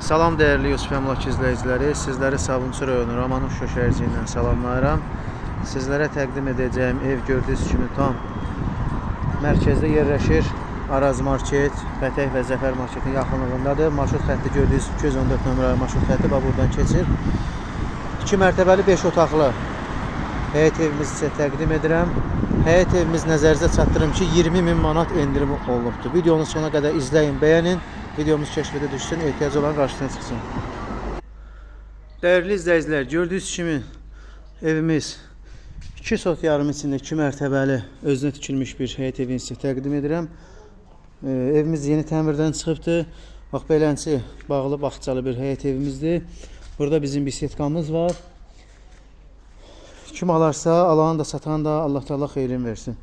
Salam değerli Yusuf Əmlak izləyiciləri, sizləri Sabunçu rayonu Romanov şəhərci ilə salamlayıram. Sizlərə təqdim edəcəyim ev gördüyünüz kimi tam mərkəzdə yerləşir. Araz Market, Pətək və Zəfər Marketin yaxınlığındadır. Marşrut xətti gördüyünüz 214 nömrəli marşrut xətti buradan keçir. 2 mərtəbəli 5 otaqlı həyət evimizi sizə təqdim edirəm. Həyət evimiz nəzərinizə çatdırım ki 20.000 manat endirimi olunubdur. Videonu sona qədər izləyin, bəyənin. Videomuz kəşfətə düşsün, ehtiyacı olan qarşısına çıxsın. Değerli izləyicilər, gördüyünüz kimi evimiz 2 sot yarım içində 2 mərtəbəli özünə tikilmiş bir həyət evini sizə təqdim edirəm. Evimiz yeni təmirdən çıxıbdır. Bax beləncə bağlı bağçalı bir həyət evimizdir. Burada bizim bisetkamız var. Kim alarsa, alan da satan da Allah Teala xeyrin versin.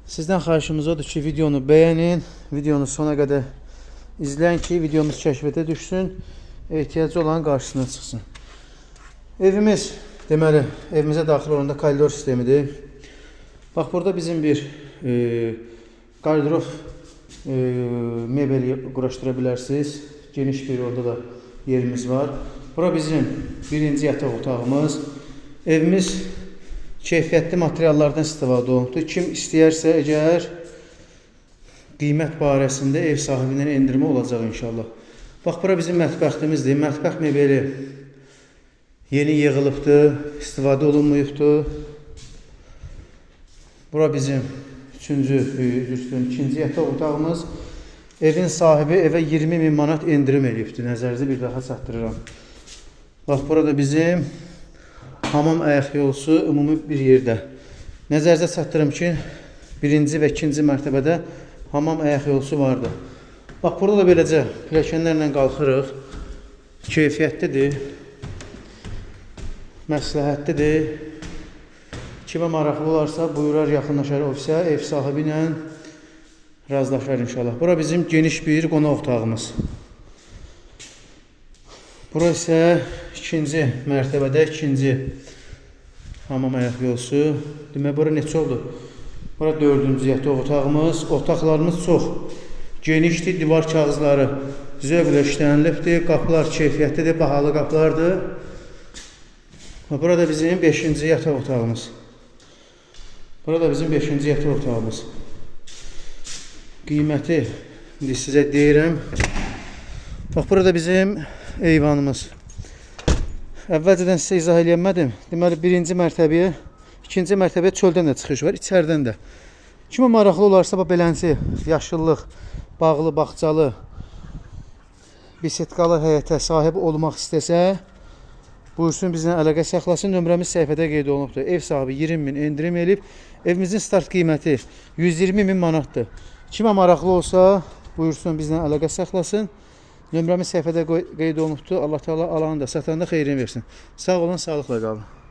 Sizdən xahişimiz odur ki videonu bəyənin, videonu sona qədər İzləyin ki videomuz kəşfətə düşsün, ehtiyacı olan qarşısına çıxsın. Evimiz, deməli, evimizə daxil olanda koridor sistemidir. Bax, burada bizim bir qardirob mebeli quraşdıra bilərsiniz. Geniş bir orada da yerimiz var. Bura bizim birinci yataq otağımız. Evimiz keyfiyyətli materiallardan istifadə olunubdur. Kim istəyərsə, əgər qiymət barəsində ev sahibindən endirmə olacaq inşallah. Bax, bura bizim mətbəximizdir. Mətbəx mebeli yeni yığılıbdır, istifadə olunmuyubdur. Bura bizim ikinci yataq otağımız. Evin sahibi evə 20.000 manat endirim eləyibdir. Nəzərinizə bir daha çatdırıram. Bax, burada bizim hamam ayaq yolusu ümumi bir yerdə. Nəzərinizə çatdırım ki, birinci və ikinci mərtəbədə hamam ayaq yolusu vardı. Bax, burada da beləcə pilləkənlərlə qalxırıq. Keyfiyyətlidir. Məsləhətlidir. Kimə maraqlı olarsa buyurar, yaxınlaşar ofisə, ev sahibi ilə razılaşar inşallah. Bura bizim geniş bir qonaq otağımız. Bura isə ikinci mərtəbədə ikinci hamam ayaq yolusu. Demək, bura neçə oldu? Bura 4-cü yataq otağımız. Otaqlarımız çox genişdir. Divar kağızları zövqlə işlənilibdir. Qapılar keyfiyyətlidir, bahalı qapılardır. Burada bizim 5-ci yataq otağımız. Burada bizim 5-ci yataq otağımız. Qiyməti sizə deyirəm. Bax, burada bizim eyvanımız. Əvvəlcədən sizə izah eləyəmədim. Deməli, birinci mərtəbəyə, ikinci mərtəbəyə çöldən də çıxış var, içərdən də. Kimə maraqlı olarsa, belənsi, yaşıllıq, bağlı, bağçalı, bisetkalı həyətə sahib olmaq istəsə, buyursun bizlə əlaqə saxlasın. Nömrəmiz səhifədə qeyd olunubdur. Ev sahibi 20.000 endirim elib. Evimizin start qiyməti 120.000 manatdır. Kimə maraqlı olsa, buyursun bizlə əlaqə saxlasın. Nömrəmiz səhifədə qeyd olunubdur. Allah Teala alanı da, satanı da xeyrin versin. Sağ olun, sağlıqla qalın.